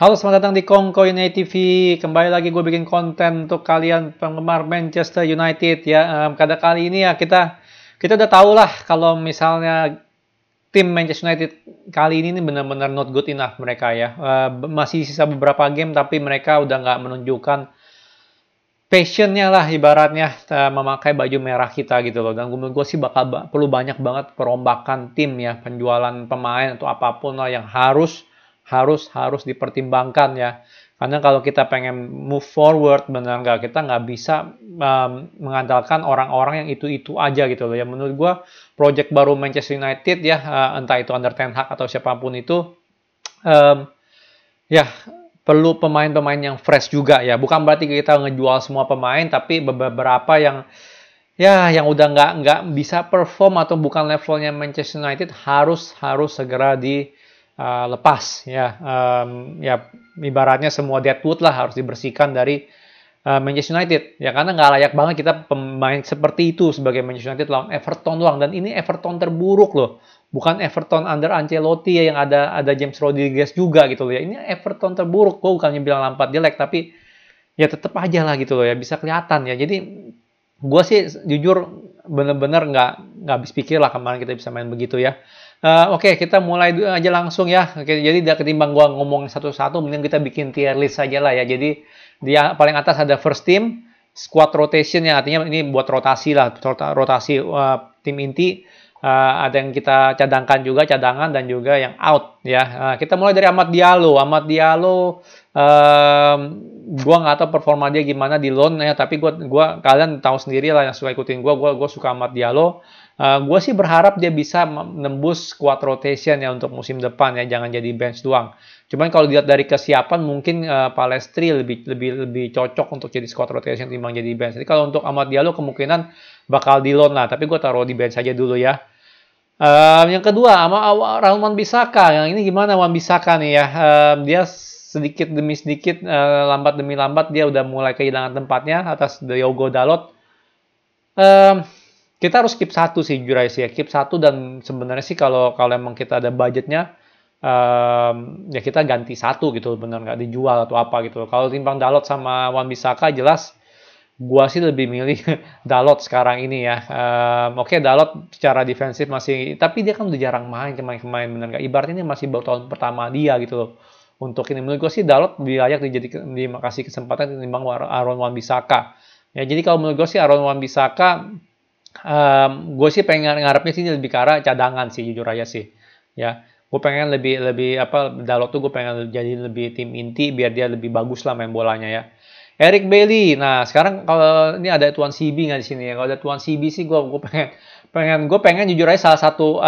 Halo, selamat datang di Kongko United TV. Kembali lagi gue bikin konten untuk kalian penggemar Manchester United ya. Pada kali ini ya kita udah tahu lah kalau misalnya tim Manchester United kali ini nih benar-benar not good enough mereka ya. Masih sisa beberapa game tapi mereka udah nggak menunjukkan passionnya lah ibaratnya memakai baju merah kita gitu loh. Dan menurut gue sih perlu banyak banget perombakan tim ya, penjualan pemain atau apapun lah yang harus dipertimbangkan ya. Karena kalau kita pengen move forward, benar nggak, kita nggak bisa mengandalkan orang-orang yang itu-itu aja gitu loh ya. Menurut gue project baru Manchester United ya, entah itu under Ten Hag atau siapapun itu, ya perlu pemain-pemain yang fresh juga ya. Bukan berarti kita ngejual semua pemain, tapi beberapa yang udah nggak bisa perform atau bukan levelnya Manchester United harus segera lepas ya. Ya ibaratnya semua deadwood lah harus dibersihkan dari Manchester United ya, karena nggak layak banget kita pemain seperti itu sebagai Manchester United lawan Everton doang, dan ini Everton terburuk loh, bukan Everton under Ancelotti ya, yang ada James Rodriguez juga gitu loh ya. Ini Everton terburuk. Gue bukannya bilang Lampard jelek, tapi ya tetap aja lah gitu loh ya, bisa kelihatan ya. Jadi gue sih jujur bener-bener nggak habis pikir lah kemarin kita bisa main begitu ya. Oke, kita mulai aja langsung ya. Oke, jadi ketimbang gua ngomong satu-satu, mending kita bikin tier list aja lah ya. Jadi dia paling atas ada first team, squad rotation ya, artinya ini buat rotasi lah, rotasi tim inti. Ada yang kita cadangkan juga, cadangan, dan juga yang out ya. Kita mulai dari Amad Diallo. Gua nggak tahu performa dia gimana di loan ya, tapi gua kalian tahu sendiri lah yang suka ikutin gua suka Amad Diallo. Gue sih berharap dia bisa menembus squad rotation ya untuk musim depan ya, jangan jadi bench doang. Cuman kalau dilihat dari kesiapan mungkin Palestri lebih cocok untuk jadi squad rotation timbang jadi bench. Jadi kalau untuk Amad Diallo kemungkinan bakal di loan lah, tapi gue taruh di bench aja dulu ya. Yang kedua sama Raul Wan-Bissaka. Yang ini gimana Wan-Bissaka nih ya? Dia sedikit demi sedikit, lambat demi lambat dia udah mulai kehilangan tempatnya atas Diogo Dalot. Kita harus keep satu sih, jujur aja sih ya, keep satu. Dan sebenarnya sih kalau emang kita ada budgetnya, ya kita ganti satu gitu, bener nggak dijual atau apa gitu. Kalau timbang Dalot sama Wan-Bissaka, jelas gua sih lebih milih Dalot sekarang ini ya. Oke, Dalot secara defensif masih, tapi dia kan udah jarang main kemarin, bener nggak, ibaratnya ini masih baru tahun pertama dia gitu loh. Untuk ini menurut gue sih Dalot layak dikasih kesempatan ketimbang Aaron Wan-Bissaka ya. Jadi kalau menurut gue sih Aaron Wan-Bissaka, gue sih pengen ngarepnya sih lebih ke arah cadangan sih, jujur aja sih ya. Gue pengen lebih Dalot tuh gue pengen jadi lebih tim inti biar dia lebih bagus lah main bolanya ya. Eric Bailly. Nah sekarang kalau ini ada Tuan CB nggak di sini ya? Kalau ada Tuan CB sih gue pengen jujur aja salah satu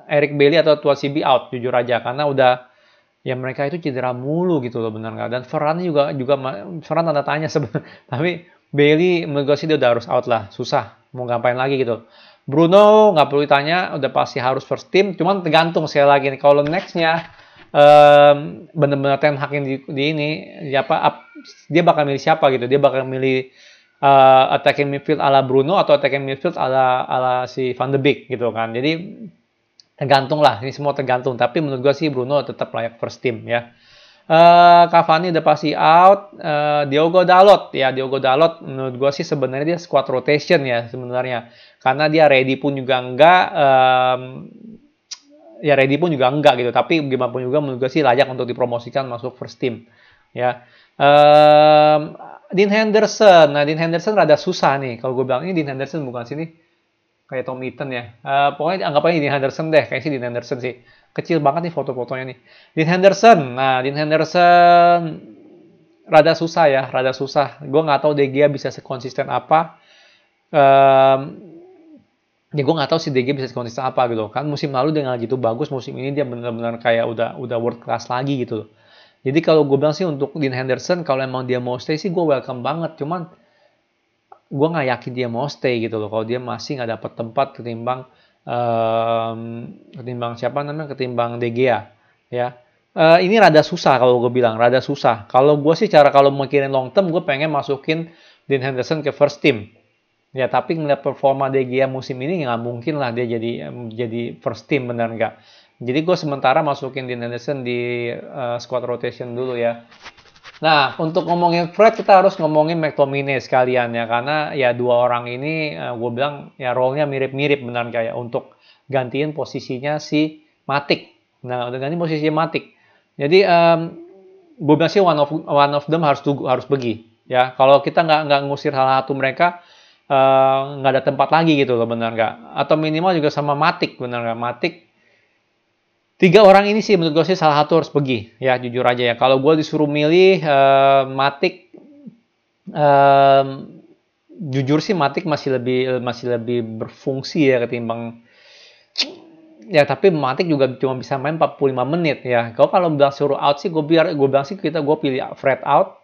Eric Bailly atau Tuan CB out, jujur aja, karena udah ya mereka itu cedera mulu gitu loh, benar nggak. Dan Ferran juga Ferran tanda tanya sebenarnya. Tapi Bailey menurut gue sih dia udah harus out lah, susah mau ngapain lagi gitu. Bruno nggak perlu ditanya, udah pasti harus first team. Cuman tergantung sekali lagi nih, kalau nextnya bener-bener Ten Hag yang di ini dia bakal milih siapa gitu. Dia bakal milih attacking midfield ala Bruno atau attacking midfield ala si Van de Beek gitu kan. Jadi tergantung lah, ini semua tergantung. Tapi menurut gue sih Bruno tetap layak first team ya. Cavani udah pasti out. Diogo Dalot menurut gue sih sebenarnya dia squad rotation ya sebenarnya, karena dia ready pun juga enggak gitu, tapi gimana pun juga menurut gue sih layak untuk dipromosikan masuk first team ya. Dean Henderson. Nah, Dean Henderson rada susah nih kalau gue bilang. Ini Dean Henderson bukan sini kayak Tom Heaton ya. Pokoknya anggap aja Dean Henderson deh. Kayaknya sih Dean Henderson sih. Kecil banget nih foto-fotonya nih. Dean Henderson. Nah, Dean Henderson rada susah ya. Gue nggak tahu De Gea bisa sekonsisten apa. Ya gue nggak tahu si De Gea bisa sekonsisten apa gitu. Kan musim lalu dia nggak gitu bagus. Musim ini dia benar-benar kayak udah world class lagi gitu loh. Jadi kalau gue bilang sih untuk Dean Henderson, kalau emang dia mau stay sih gue welcome banget. Cuman gue nggak yakin dia mau stay gitu loh kalau dia masih nggak dapat tempat ketimbang ketimbang De Gea ya. Ini rada susah kalau gue bilang, rada susah. Kalau gue sih kalau mikirin long term, gue pengen masukin Dean Henderson ke first team ya, tapi ngeliat performa De Gea musim ini nggak mungkin lah dia jadi first team, benar nggak. Jadi gue sementara masukin Dean Henderson di squad rotation dulu ya. Nah, untuk ngomongin Fred, kita harus ngomongin McTominay sekalian ya, karena ya dua orang ini gue bilang ya role-nya mirip-mirip benar kayak untuk gantiin posisinya si Matic. Nah, udah ganti posisinya Matic. Jadi gue bilang sih one of them harus pergi ya. Kalau kita nggak ngusir salah satu mereka, nggak ada tempat lagi gitu loh, benar nggak? Atau minimal juga sama Matic, benar nggak? Matic, tiga orang ini sih menurut gue sih salah satu harus pergi ya, jujur aja ya. Kalau gue disuruh milih Matic, jujur sih Matic masih lebih berfungsi ya ketimbang ya, tapi Matic juga cuma bisa main 45 menit ya. Kalau bilang suruh out sih gue bilang sih gue pilih Fred out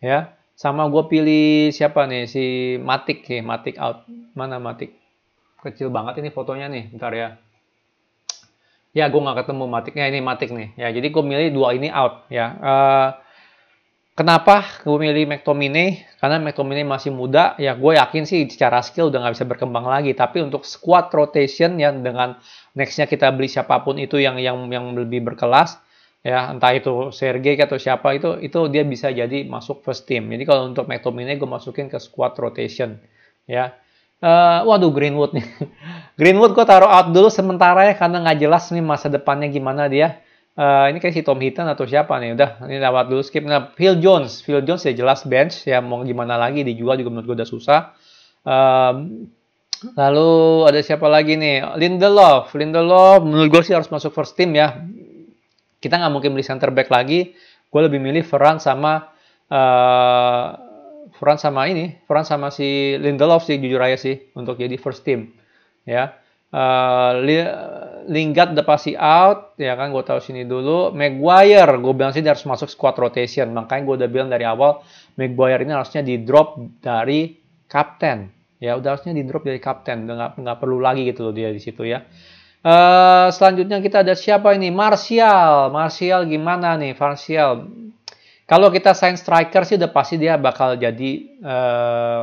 ya. Sama gue pilih siapa nih, si Matic ya, Matic out. Mana Matic? Kecil banget ini fotonya nih, bentar ya. Ya, gue nggak ketemu Maticnya, ini Matic nih. Ya, jadi gue milih dua ini out ya. Kenapa gue milih McTominay? Karena McTominay masih muda, ya gue yakin sih secara skill udah nggak bisa berkembang lagi. Tapi untuk squad rotation ya, dengan nextnya kita beli siapapun itu yang lebih berkelas, ya entah itu Sergei atau siapa itu dia bisa jadi masuk first team. Jadi kalau untuk McTominay gue masukin ke squad rotation, ya. Waduh, Greenwood nih. Greenwood gue taruh out dulu sementara ya, karena nggak jelas nih masa depannya gimana dia. Ini kayak si Tom Hinton atau siapa nih, udah ini lewat dulu, skip. Nah, Phil Jones ya jelas bench ya, mau gimana lagi, dijual juga menurut gue udah susah. Lalu ada siapa lagi nih, Lindelof menurut gue sih harus masuk first team ya. Kita nggak mungkin beli center back lagi, gue lebih milih Ferran sama si Lindelof sih, jujur aja sih, untuk jadi first team ya. Lingard udah pasti out ya kan, gue tahu sini dulu. Maguire gue bilang sih dia harus masuk squad rotation, makanya gue udah bilang dari awal Maguire ini harusnya di drop dari kapten ya, udah harusnya di drop dari kapten, udah nggak perlu lagi gitu loh dia di situ ya. Selanjutnya kita ada siapa ini, Martial gimana nih Martial? Kalau kita sign striker sih udah pasti dia bakal jadi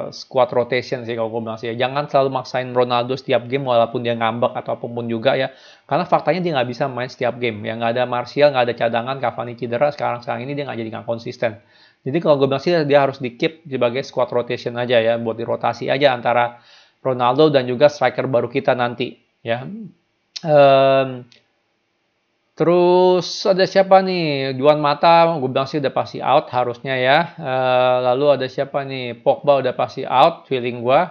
squad rotation sih kalau gue bilang sih ya. Jangan selalu maksain Ronaldo setiap game walaupun dia ngambek atau apapun juga ya. Karena faktanya dia nggak bisa main setiap game ya. Nggak ada Martial, nggak ada cadangan, Cavani cedera, sekarang ini dia nggak konsisten. Jadi kalau gue bilang sih dia harus di keep sebagai squad rotation aja ya, buat dirotasi aja antara Ronaldo dan juga striker baru kita nanti ya. Terus ada siapa nih? Juan Mata, gue bilang sih udah pasti out harusnya ya. Lalu ada siapa nih? Pogba udah pasti out, feeling gue.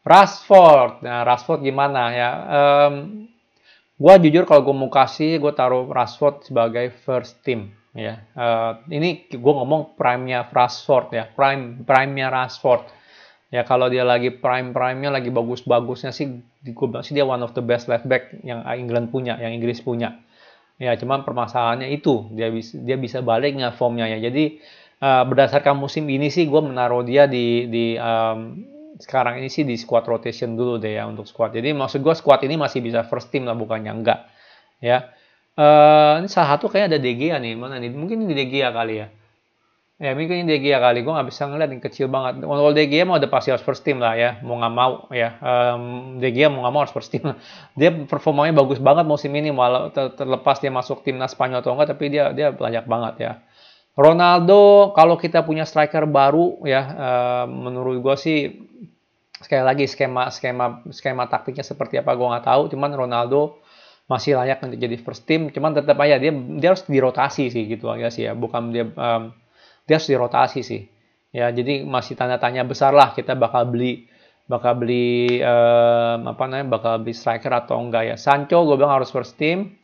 Rashford, nah Rashford gimana ya? Gue jujur kalau gue mau kasih, gue taruh Rashford sebagai first team ya. Ini gue ngomong prime-nya Rashford ya, prime-nya Rashford. Ya kalau dia lagi prime-nya lagi bagus-bagusnya sih, gue bilang sih dia one of the best left back yang England punya, yang Inggris punya. Ya, cuman permasalahannya itu dia bisa balik nggak formnya ya. Jadi berdasarkan musim ini sih gue menaruh dia di sekarang ini sih di squad rotation dulu deh ya untuk squad. Jadi maksud gue squad ini masih bisa first team lah, bukannya enggak ya. Ini salah satu kayaknya ada De Gea nih, mana nih? Mungkin ini De Gea kali ya. Ya mungkin ini De Gea kali, gue nggak bisa ngeliat yang kecil banget. Kalau De Gea mau udah pasti harus first team lah ya, mau nggak mau ya. De Gea mau nggak mau harus first team. Dia performanya bagus banget musim ini, walau terlepas dia masuk timnas Spanyol atau enggak, tapi dia layak banget ya. Ronaldo, kalau kita punya striker baru ya, menurut gue sih sekali lagi skema taktiknya seperti apa gue nggak tahu. Cuman Ronaldo masih layak untuk jadi first team. Cuman tetap aja dia harus dirotasi sih gitu aja sih ya. Bukan dia harus dirotasi sih ya. Jadi masih tanda tanya besar lah, kita bakal beli striker atau enggak ya. Sancho gue bilang harus first team,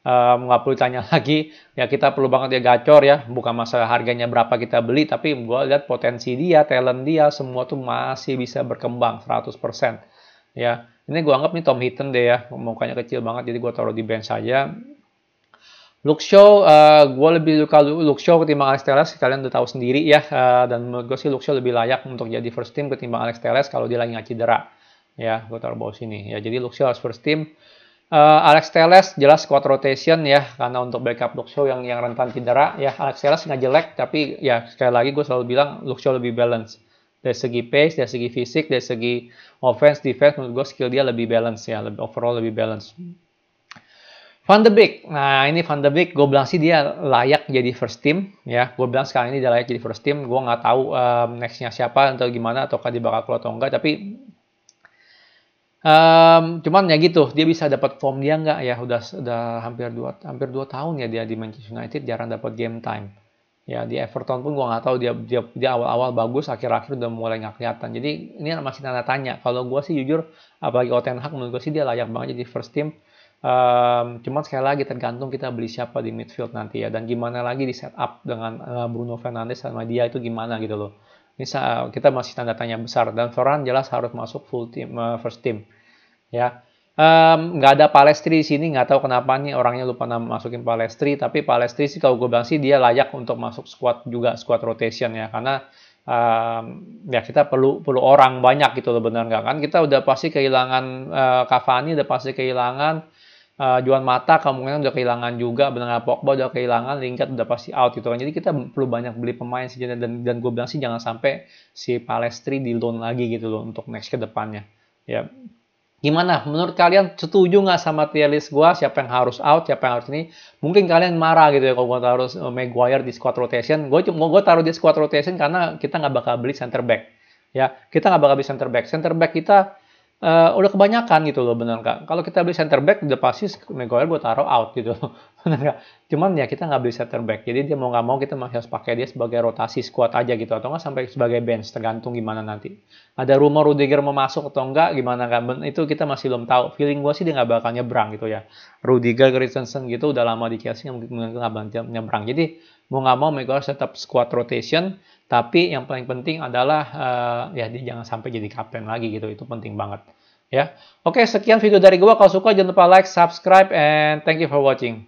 nggak perlu tanya lagi ya, kita perlu banget dia gacor ya, bukan masalah harganya berapa kita beli, tapi gue lihat potensi dia, talent dia, semua tuh masih bisa berkembang 100% ya. Ini gue anggap nih Tom Hinton deh ya, mukanya kecil banget, jadi gue taruh di bench saja. Luke Shaw, gue lebih suka Luke Shaw ketimbang Alex Telles, kalian udah tahu sendiri ya. Dan menurut gue sih Luke Shaw lebih layak untuk jadi first team ketimbang Alex Telles kalau dia lagi nggak cedera. Ya, gue taruh bawah sini. Ya, jadi Luke Shaw harus first team. Alex Telles jelas squad rotation ya, karena untuk backup Luke Shaw yang rentan cedera. Ya, Alex Telles nggak jelek, tapi ya sekali lagi gue selalu bilang Luke Shaw lebih balance. Dari segi pace, dari segi fisik, dari segi offense, defense, menurut gue skill dia lebih balance ya, overall lebih balance. Van de Beek. Nah, ini Van de Beek, gue bilang sih dia layak jadi first team. Ya, gue bilang sekarang ini dia layak jadi first team. Gue nggak tahu next-nya siapa atau gimana, ataukah dia bakal keluar atau enggak. Tapi cuman ya gitu, dia bisa dapat form dia nggak ya? Udah hampir 2 tahun ya dia di Manchester United jarang dapat game time. Ya di Everton pun gue nggak tahu dia awal-awal bagus, akhir-akhir udah mulai nggak kelihatan. Jadi ini masih tanda tanya. Kalau gue sih jujur, apalagi Ten Hag, menurut gue sih dia layak banget jadi first team. Cuman sekali lagi tergantung kita beli siapa di midfield nanti ya, dan gimana lagi di setup dengan Bruno Fernandes sama dia itu gimana gitu loh. Ini kita masih tanda tanya besar, dan Varane jelas harus masuk full team, first team ya. Nggak ada Palestri di sini, nggak tahu kenapa nih orangnya lupa masukin Palestri, tapi Palestri sih kalau gue bilang sih dia layak untuk masuk squad juga, squad rotation ya, karena ya kita perlu orang banyak gitu loh, benar nggak kan? Kita udah pasti kehilangan Cavani, udah pasti kehilangan Juan Mata, kemungkinan udah kehilangan juga, benar Pogba udah kehilangan, Lingard udah pasti out gitu kan. Jadi kita perlu banyak beli pemain sih, dan gue bilang sih jangan sampai si Palestri di loan lagi gitu loh untuk next ke depannya. Ya, gimana? Menurut kalian setuju nggak sama tier list gue? Siapa yang harus out, siapa yang harus ini? Mungkin kalian marah gitu ya kalau gue taruh Maguire di squad rotation. Gue taruh di squad rotation karena kita nggak bakal beli center back. Ya, kita nggak bakal beli center back. Center back kita udah kebanyakan gitu loh, bener nggak? Kalau kita beli center back udah pasti Maguire gue taruh out gitu, bener nggak? Cuman ya kita nggak beli center back, jadi dia mau nggak mau kita masih harus pakai dia sebagai rotasi squad aja gitu, atau nggak sampai sebagai bench, tergantung gimana nanti. Ada rumor Rudiger mau masuk atau enggak, gimana kan? Itu kita masih belum tahu. Feeling gue sih dia nggak bakal nyebrang gitu ya. Rudiger, Christensen gitu udah lama di Chelsea, nggak bakal nyebrang. Jadi mau nggak mau Maguire tetap squad rotation. Tapi yang paling penting adalah ya dia jangan sampai jadi kapten lagi gitu, itu penting banget ya. Oke, sekian video dari gua. Kalau suka jangan lupa like, subscribe, and thank you for watching.